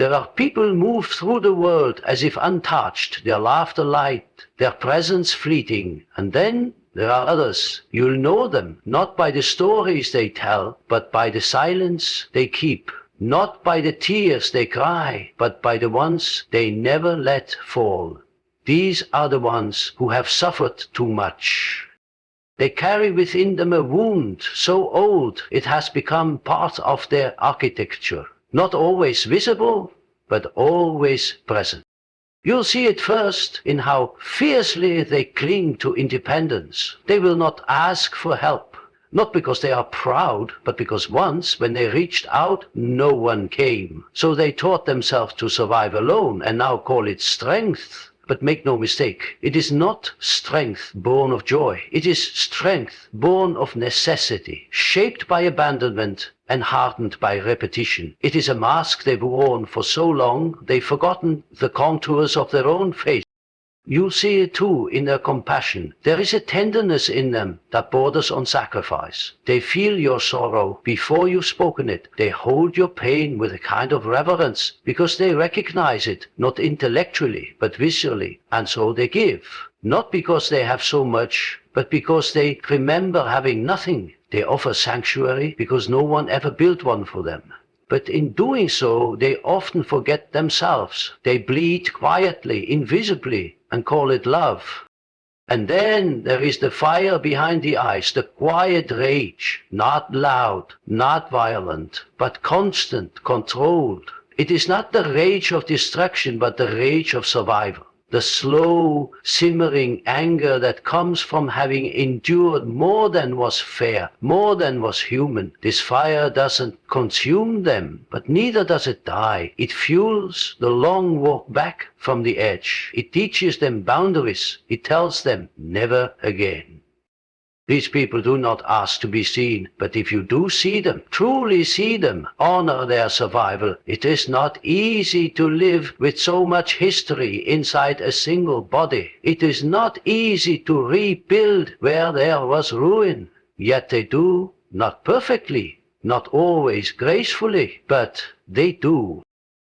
There are people move through the world as if untouched, their laughter light, their presence fleeting, and then there are others. You'll know them, not by the stories they tell, but by the silence they keep. Not by the tears they cry, but by the ones they never let fall. These are the ones who have suffered too much. They carry within them a wound so old it has become part of their architecture. Not always visible, but always present. You'll see it first in how fiercely they cling to independence. They will not ask for help, not because they are proud, but because once, when they reached out, no one came. So they taught themselves to survive alone and now call it strength. But make no mistake, it is not strength born of joy. It is strength born of necessity, shaped by abandonment and hardened by repetition. It is a mask they've worn for so long, they've forgotten the contours of their own face. You see it too in their compassion. There is a tenderness in them that borders on sacrifice. They feel your sorrow before you've spoken it. They hold your pain with a kind of reverence because they recognize it, not intellectually, but visually. And so they give. Not because they have so much, but because they remember having nothing. They offer sanctuary because no one ever built one for them. But in doing so, they often forget themselves. They bleed quietly, invisibly, and call it love. And then there is the fire behind the eyes, the quiet rage, not loud, not violent, but constant, controlled. It is not the rage of destruction, but the rage of survival. The slow, simmering anger that comes from having endured more than was fair, more than was human. This fire doesn't consume them, but neither does it die. It fuels the long walk back from the edge. It teaches them boundaries. It tells them never again. These people do not ask to be seen, but if you do see them, truly see them, honor their survival. It is not easy to live with so much history inside a single body. It is not easy to rebuild where there was ruin. Yet they do, not perfectly, not always gracefully, but they do.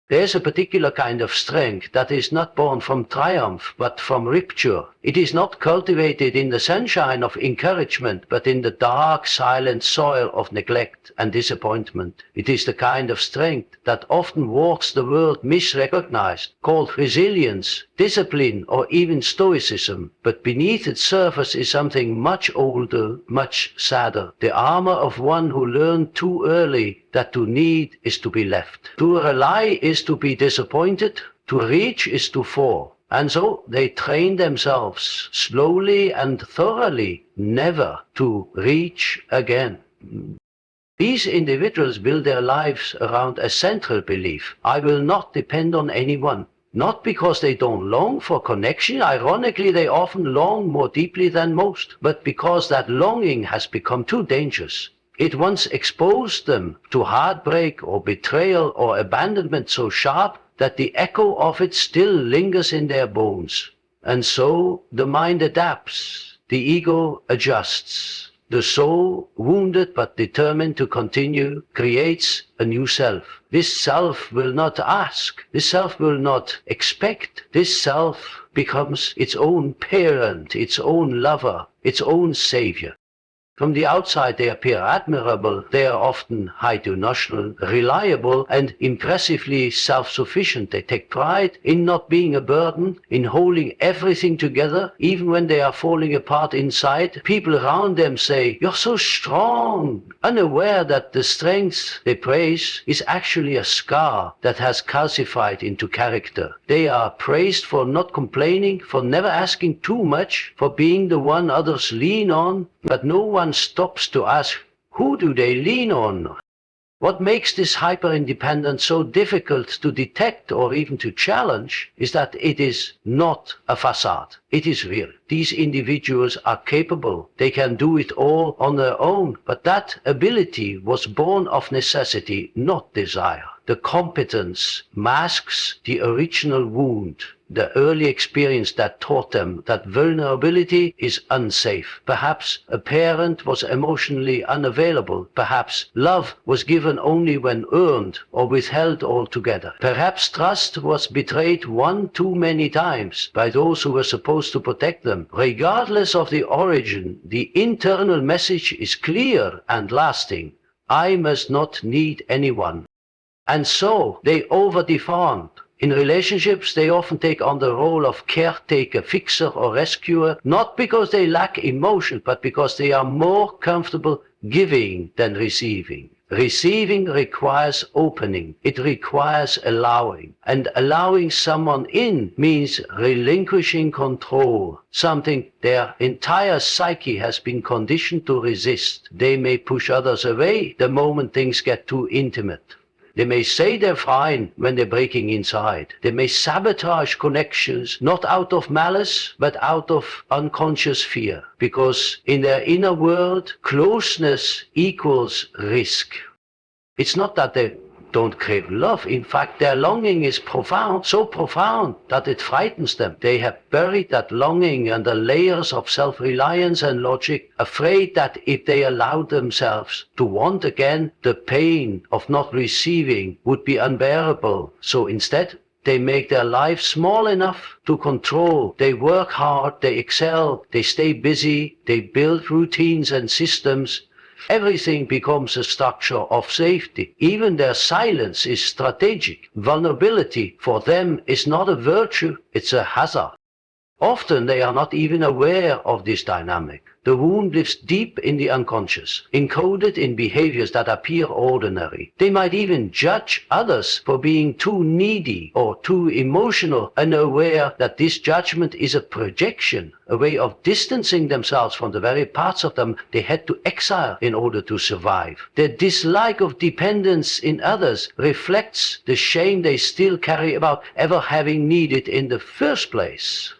There's a particular kind of strength that is not born from triumph, but from rupture. It is not cultivated in the sunshine of encouragement, but in the dark, silent soil of neglect and disappointment. It is the kind of strength that often walks the world misrecognized, called resilience, discipline, or even stoicism. But beneath its surface is something much older, much sadder. The armor of one who learned too early that to need is to be left. To rely is to be disappointed. To reach is to fall. And so they train themselves slowly and thoroughly never to reach again. These individuals build their lives around a central belief. I will not depend on anyone. Not because they don't long for connection, ironically they often long more deeply than most, but because that longing has become too dangerous. It once exposed them to heartbreak or betrayal or abandonment so sharp that the echo of it still lingers in their bones. And so the mind adapts, the ego adjusts. The soul, wounded but determined to continue, creates a new self. This self will not ask, this self will not expect. This self becomes its own parent, its own lover, its own savior. From the outside they appear admirable, they are often high-to-notional, reliable and impressively self-sufficient. They take pride in not being a burden, in holding everything together, even when they are falling apart inside. People around them say, "You're so strong," unaware that the strength they praise is actually a scar that has calcified into character. They are praised for not complaining, for never asking too much, for being the one others lean on, but no one stops to ask, who do they lean on? What makes this hyper-independence so difficult to detect or even to challenge is that it is not a facade. It is real. These individuals are capable. They can do it all on their own, but that ability was born of necessity, not desire. The competence masks the original wound. the early experience that taught them that vulnerability is unsafe. Perhaps a parent was emotionally unavailable. Perhaps love was given only when earned or withheld altogether. Perhaps trust was betrayed one too many times by those who were supposed to protect them. Regardless of the origin, the internal message is clear and lasting. I must not need anyone. And so they over-demand. In relationships, they often take on the role of caretaker, fixer, or rescuer, not because they lack emotion, but because they are more comfortable giving than receiving. Receiving requires opening. It requires allowing. And allowing someone in means relinquishing control, something their entire psyche has been conditioned to resist. They may push others away the moment things get too intimate. They may say they're fine when they're breaking inside. They may sabotage connections, not out of malice, but out of unconscious fear. Because in their inner world, closeness equals risk. It's not that they don't crave love. In fact, their longing is profound, so profound that it frightens them. They have buried that longing under layers of self-reliance and logic, afraid that if they allowed themselves to want again, the pain of not receiving would be unbearable. So instead, they make their life small enough to control. They work hard, they excel, they stay busy, they build routines and systems. Everything becomes a structure of safety. Even their silence is strategic. Vulnerability for them is not a virtue, it's a hazard. Often they are not even aware of this dynamic. The wound lives deep in the unconscious, encoded in behaviors that appear ordinary. They might even judge others for being too needy or too emotional, unaware that this judgment is a projection, a way of distancing themselves from the very parts of them they had to exile in order to survive. Their dislike of dependence in others reflects the shame they still carry about ever having needed in the first place.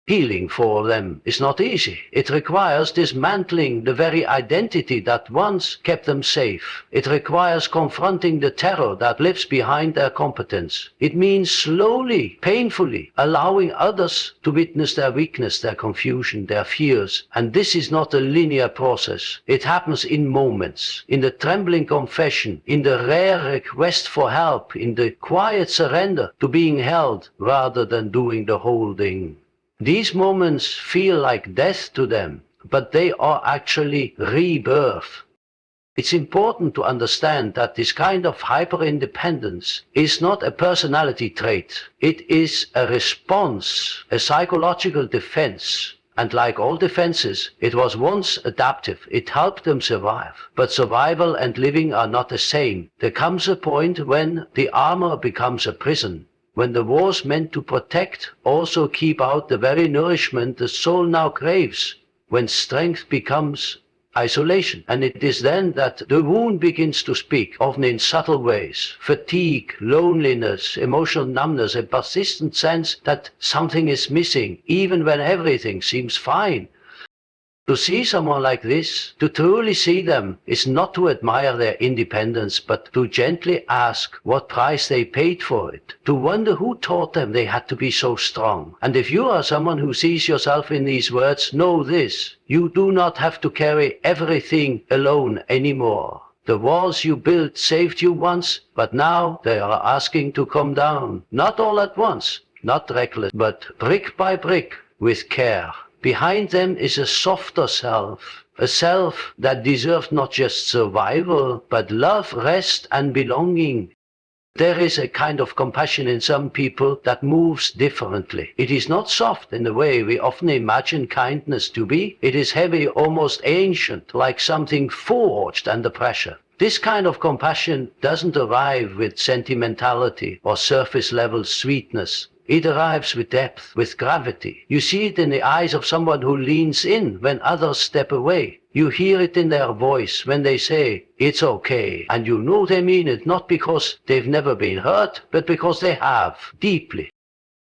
Healing for them is not easy. It requires dismantling the very identity that once kept them safe. It requires confronting the terror that lives behind their competence. It means slowly, painfully, allowing others to witness their weakness, their confusion, their fears. And this is not a linear process. It happens in moments, in the trembling confession, in the rare request for help, in the quiet surrender to being held rather than doing the holding. These moments feel like death to them, but they are actually rebirth. It's important to understand that this kind of hyper-independence is not a personality trait. It is a response, a psychological defense. And like all defenses, it was once adaptive. It helped them survive. But survival and living are not the same. There comes a point when the armor becomes a prison. When the walls meant to protect also keep out the very nourishment the soul now craves, when strength becomes isolation. And it is then that the wound begins to speak, often in subtle ways. Fatigue, loneliness, emotional numbness, a persistent sense that something is missing, even when everything seems fine. To see someone like this, to truly see them, is not to admire their independence, but to gently ask what price they paid for it. To wonder who taught them they had to be so strong. And if you are someone who sees yourself in these words, know this: you do not have to carry everything alone anymore. The walls you built saved you once, but now they are asking to come down. Not all at once, not reckless, but brick by brick, with care. Behind them is a softer self, a self that deserves not just survival, but love, rest, and belonging. There is a kind of compassion in some people that moves differently. It is not soft in the way we often imagine kindness to be. It is heavy, almost ancient, like something forged under pressure. This kind of compassion doesn't arrive with sentimentality or surface-level sweetness. It arrives with depth, with gravity. You see it in the eyes of someone who leans in when others step away. You hear it in their voice when they say, "It's okay." And you know they mean it not because they've never been hurt, but because they have, deeply.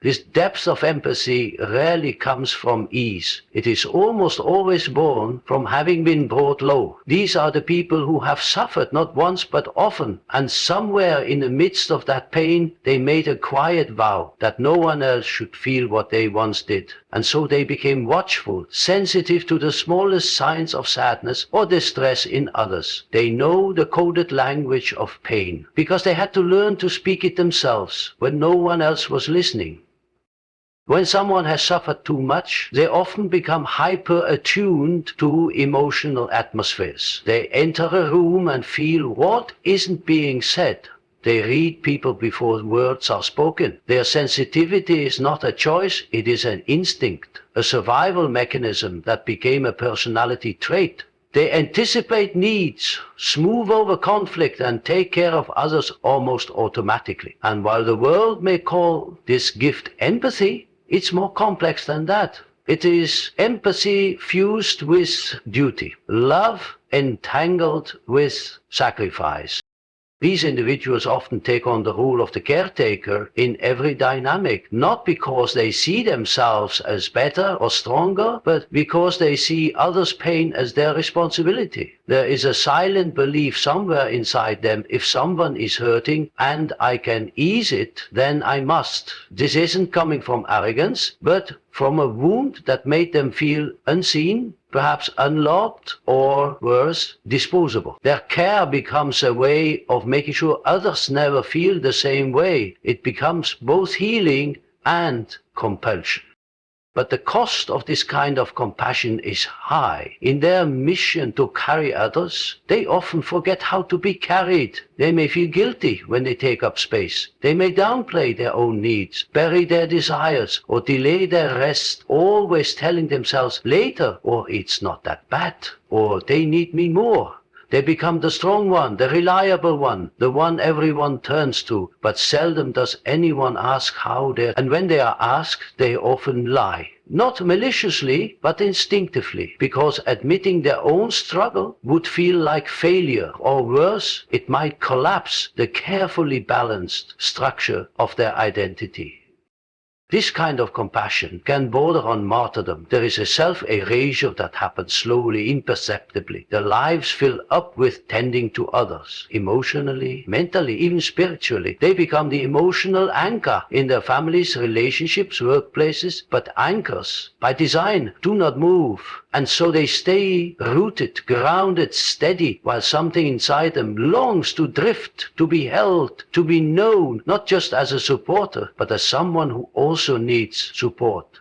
This depth of empathy rarely comes from ease. It is almost always born from having been brought low. These are the people who have suffered not once but often, and somewhere in the midst of that pain they made a quiet vow that no one else should feel what they once did. And so they became watchful, sensitive to the smallest signs of sadness or distress in others. They know the coded language of pain, because they had to learn to speak it themselves when no one else was listening. When someone has suffered too much, they often become hyper-attuned to emotional atmospheres. They enter a room and feel what isn't being said. They read people before words are spoken. Their sensitivity is not a choice, it is an instinct, a survival mechanism that became a personality trait. They anticipate needs, smooth over conflict, and take care of others almost automatically. And while the world may call this gift empathy, it's more complex than that. It is empathy fused with duty, love entangled with sacrifice. These individuals often take on the role of the caretaker in every dynamic, not because they see themselves as better or stronger, but because they see others' pain as their responsibility. There is a silent belief somewhere inside them: if someone is hurting and I can ease it, then I must. This isn't coming from arrogance, but from a wound that made them feel unseen, perhaps unloved, or worse, disposable. Their care becomes a way of making sure others never feel the same way. It becomes both healing and compulsion. But the cost of this kind of compassion is high. In their mission to carry others, they often forget how to be carried. They may feel guilty when they take up space. They may downplay their own needs, bury their desires, or delay their rest, always telling themselves later, or it's not that bad, or they need me more. They become the strong one, the reliable one, the one everyone turns to, but seldom does anyone ask how they're, and when they are asked, they often lie. Not maliciously, but instinctively, because admitting their own struggle would feel like failure, or worse, it might collapse the carefully balanced structure of their identity. This kind of compassion can border on martyrdom. There is a self-erasure that happens slowly, imperceptibly. Their lives fill up with tending to others, emotionally, mentally, even spiritually. They become the emotional anchor in their families, relationships, workplaces, but anchors, by design, do not move. And so they stay rooted, grounded, steady, while something inside them longs to drift, to be held, to be known, not just as a supporter, but as someone who also needs support.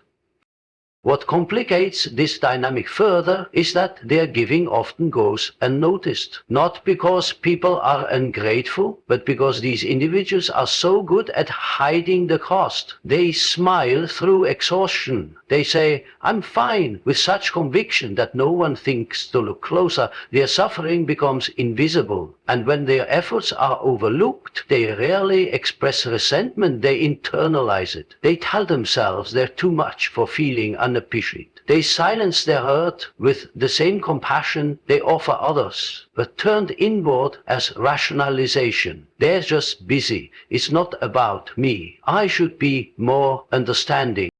What complicates this dynamic further is that their giving often goes unnoticed. Not because people are ungrateful, but because these individuals are so good at hiding the cost. They smile through exhaustion. They say, "I'm fine," with such conviction that no one thinks to look closer. Their suffering becomes invisible. And when their efforts are overlooked, they rarely express resentment, they internalize it. They tell themselves they're too much for feeling unappreciated. They silence their hurt with the same compassion they offer others, but turned inward as rationalization. They're just busy. It's not about me. I should be more understanding.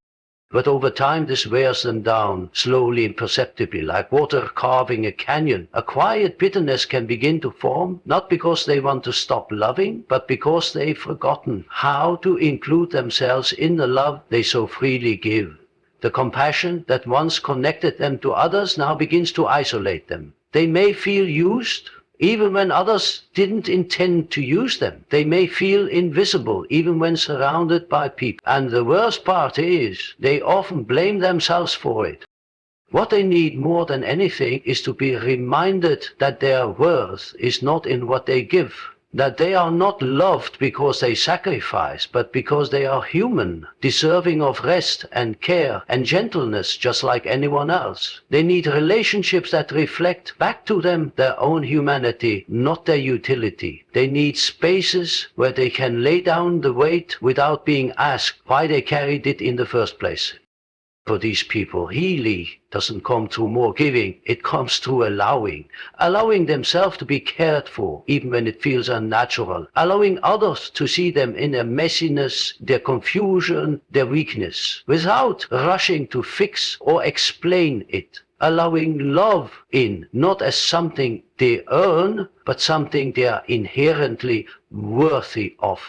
But over time this wears them down, slowly, imperceptibly, like water carving a canyon. A quiet bitterness can begin to form, not because they want to stop loving, but because they've forgotten how to include themselves in the love they so freely give. The compassion that once connected them to others now begins to isolate them. They may feel used, even when others didn't intend to use them. They may feel invisible, even when surrounded by people. And the worst part is, they often blame themselves for it. What they need more than anything is to be reminded that their worth is not in what they give. That they are not loved because they sacrifice, but because they are human, deserving of rest and care and gentleness just like anyone else. They need relationships that reflect back to them their own humanity, not their utility. They need spaces where they can lay down the weight without being asked why they carried it in the first place. For these people, healing doesn't come through more giving, it comes through allowing themselves to be cared for, even when it feels unnatural, allowing others to see them in their messiness, their confusion, their weakness, without rushing to fix or explain it, allowing love in, not as something they earn, but something they are inherently worthy of.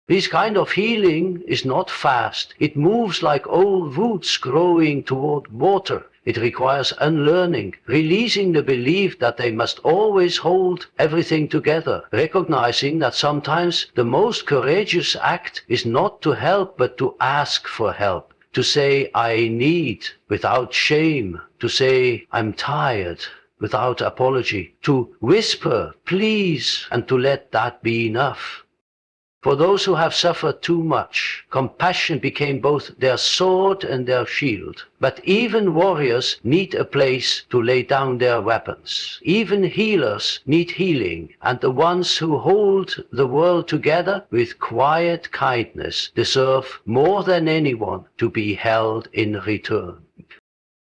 This kind of healing is not fast. It moves like old roots growing toward water. It requires unlearning, releasing the belief that they must always hold everything together, recognizing that sometimes the most courageous act is not to help but to ask for help, to say I need without shame, to say I'm tired without apology, to whisper please and to let that be enough. For those who have suffered too much, compassion became both their sword and their shield. But even warriors need a place to lay down their weapons. Even healers need healing, and the ones who hold the world together with quiet kindness deserve more than anyone to be held in return.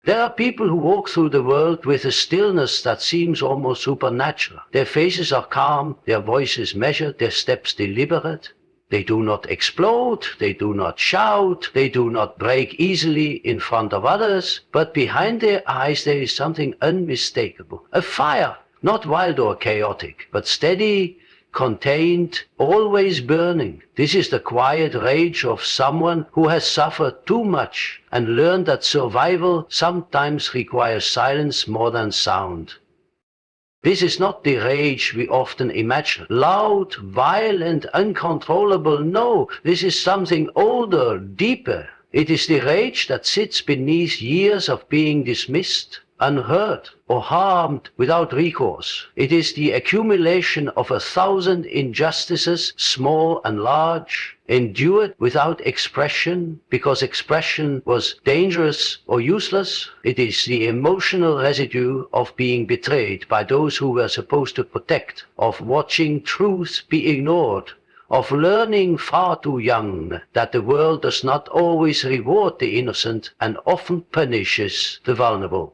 There are people who walk through the world with a stillness that seems almost supernatural. Their faces are calm, their voices measured, their steps deliberate. They do not explode, they do not shout, they do not break easily in front of others, but behind their eyes there is something unmistakable. A fire, not wild or chaotic, but steady, contained, always burning. This is the quiet rage of someone who has suffered too much and learned that survival sometimes requires silence more than sound. This is not the rage we often imagine. Loud, violent, uncontrollable. No, this is something older, deeper. It is the rage that sits beneath years of being dismissed, unheard, or harmed without recourse. It is the accumulation of 1,000 injustices, small and large, endured without expression because expression was dangerous or useless. It is the emotional residue of being betrayed by those who were supposed to protect, of watching truth be ignored, of learning far too young that the world does not always reward the innocent and often punishes the vulnerable.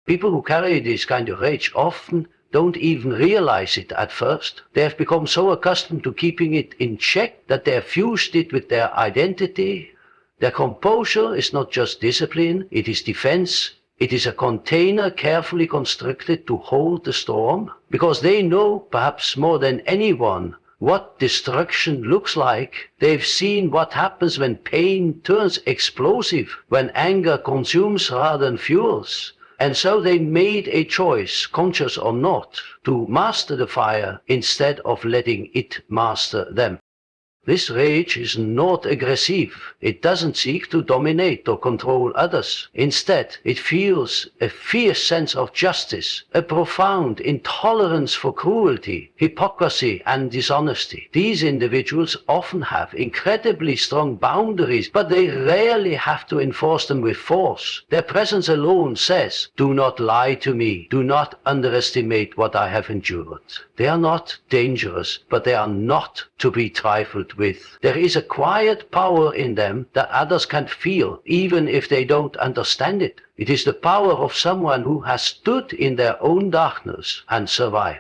People who carry this kind of rage often don't even realize it at first. They have become so accustomed to keeping it in check that they have fused it with their identity. Their composure is not just discipline, it is defense. It is a container carefully constructed to hold the storm, because they know, perhaps more than anyone, what destruction looks like. They've seen what happens when pain turns explosive, when anger consumes rather than fuels. And so they made a choice, conscious or not, to master the fire instead of letting it master them. This rage is not aggressive. It doesn't seek to dominate or control others. Instead, it feels a fierce sense of justice, a profound intolerance for cruelty, hypocrisy, and dishonesty. These individuals often have incredibly strong boundaries, but they rarely have to enforce them with force. Their presence alone says, "Do not lie to me. Do not underestimate what I have endured." They are not dangerous, but they are not to be trifled with. There is a quiet power in them that others can feel, even if they don't understand it. It is the power of someone who has stood in their own darkness and survived.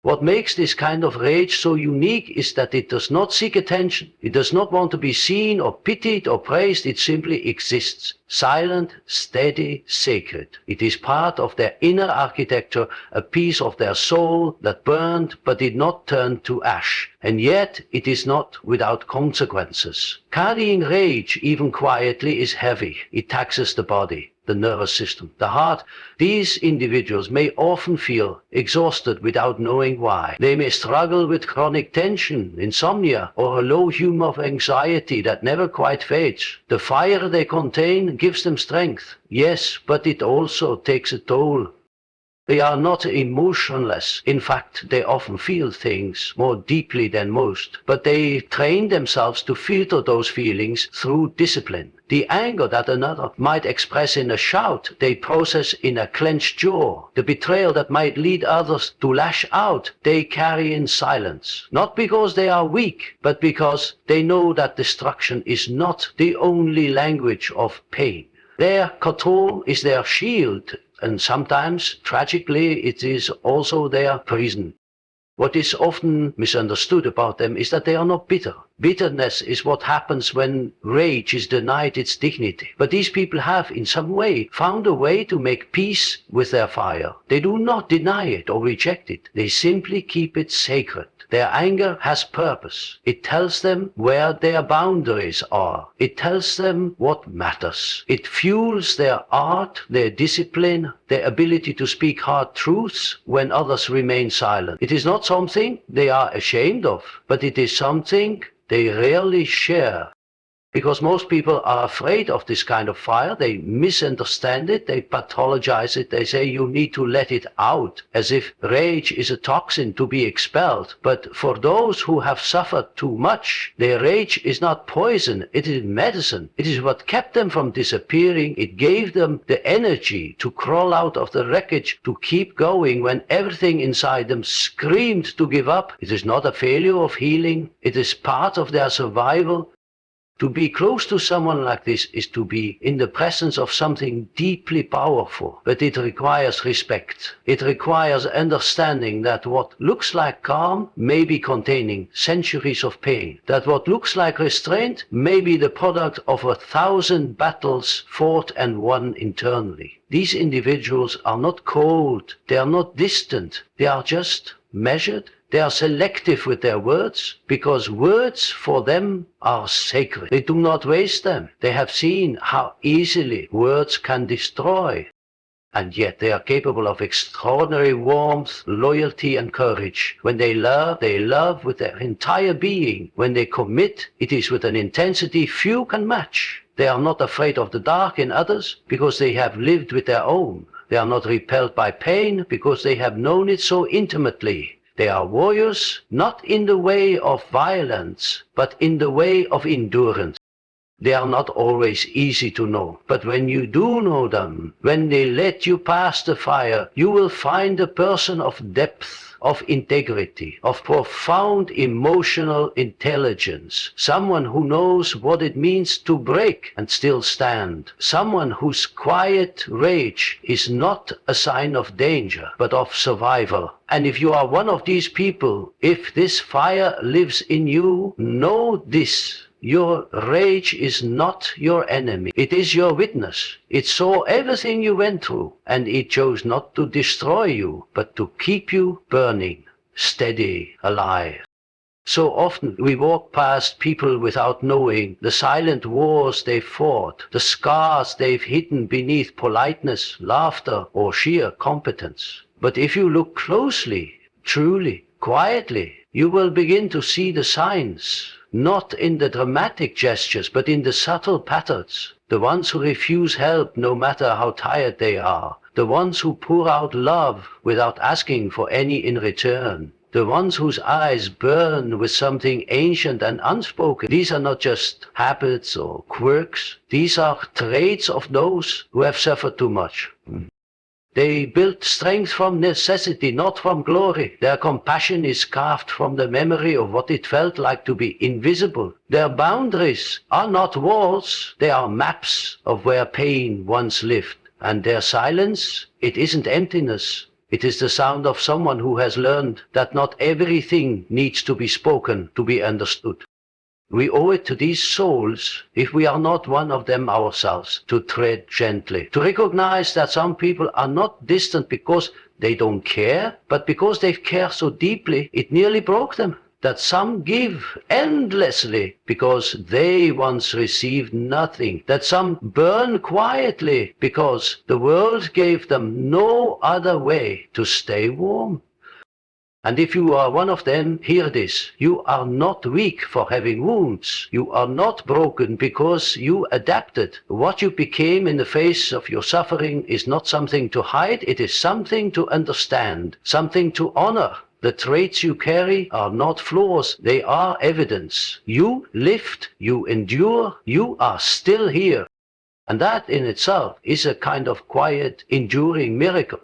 What makes this kind of rage so unique is that it does not seek attention. It does not want to be seen or pitied or praised. It simply exists. Silent, steady, sacred. It is part of their inner architecture, a piece of their soul that burned but did not turn to ash. And yet it is not without consequences. Carrying rage, even quietly, is heavy. It taxes the body, the nervous system, the heart. These individuals may often feel exhausted without knowing why. They may struggle with chronic tension, insomnia, or a low hue of anxiety that never quite fades. The fire they contain gives them strength, yes, but it also takes a toll. They are not emotionless. In fact, they often feel things more deeply than most, but they train themselves to filter those feelings through discipline. The anger that another might express in a shout, they process in a clenched jaw. The betrayal that might lead others to lash out, they carry in silence. Not because they are weak, but because they know that destruction is not the only language of pain. Their control is their shield, and sometimes, tragically, it is also their prison. What is often misunderstood about them is that they are not bitter. Bitterness is what happens when rage is denied its dignity. But these people have, in some way, found a way to make peace with their fire. They do not deny it or reject it. They simply keep it sacred. Their anger has purpose. It tells them where their boundaries are. It tells them what matters. It fuels their art, their discipline, their ability to speak hard truths when others remain silent. It is not something they are ashamed of, but it is something they rarely share. Because most people are afraid of this kind of fire. They misunderstand it, they pathologize it, they say you need to let it out, as if rage is a toxin to be expelled. But for those who have suffered too much, their rage is not poison, it is medicine. It is what kept them from disappearing. It gave them the energy to crawl out of the wreckage, to keep going when everything inside them screamed to give up. It is not a failure of healing, it is part of their survival. To be close to someone like this is to be in the presence of something deeply powerful, but it requires respect. It requires understanding that what looks like calm may be containing centuries of pain, that what looks like restraint may be the product of 1,000 battles fought and won internally. These individuals are not cold, they are not distant, they are just measured. They are selective with their words, because words for them are sacred. They do not waste them. They have seen how easily words can destroy. And yet they are capable of extraordinary warmth, loyalty, and courage. When they love with their entire being. When they commit, it is with an intensity few can match. They are not afraid of the dark in others, because they have lived with their own. They are not repelled by pain, because they have known it so intimately. They are warriors, not in the way of violence, but in the way of endurance. They are not always easy to know, but when you do know them, when they let you pass the fire, you will find a person of depth, of integrity, of profound emotional intelligence, someone who knows what it means to break and still stand, someone whose quiet rage is not a sign of danger, but of survival. And if you are one of these people, if this fire lives in you, know this. Your rage is not your enemy. It is your witness. It saw everything you went through, and it chose not to destroy you, but to keep you burning, steady, alive. So often we walk past people without knowing the silent wars they fought, the scars they've hidden beneath politeness, laughter, or sheer competence. But if you look closely, truly, quietly, you will begin to see the signs. Not in the dramatic gestures, but in the subtle patterns. The ones who refuse help no matter how tired they are. The ones who pour out love without asking for any in return. The ones whose eyes burn with something ancient and unspoken. These are not just habits or quirks. These are traits of those who have suffered too much. They built strength from necessity, not from glory. Their compassion is carved from the memory of what it felt like to be invisible. Their boundaries are not walls, they are maps of where pain once lived. And their silence, it isn't emptiness. It is the sound of someone who has learned that not everything needs to be spoken to be understood. We owe it to these souls, if we are not one of them ourselves, to tread gently, to recognize that some people are not distant because they don't care, but because they care so deeply it nearly broke them. That some give endlessly because they once received nothing. That some burn quietly because the world gave them no other way to stay warm. And if you are one of them, hear this. You are not weak for having wounds. You are not broken because you adapted. What you became in the face of your suffering is not something to hide. It is something to understand, something to honor. The traits you carry are not flaws. They are evidence. You lived, you endure, you are still here. And that in itself is a kind of quiet, enduring miracle.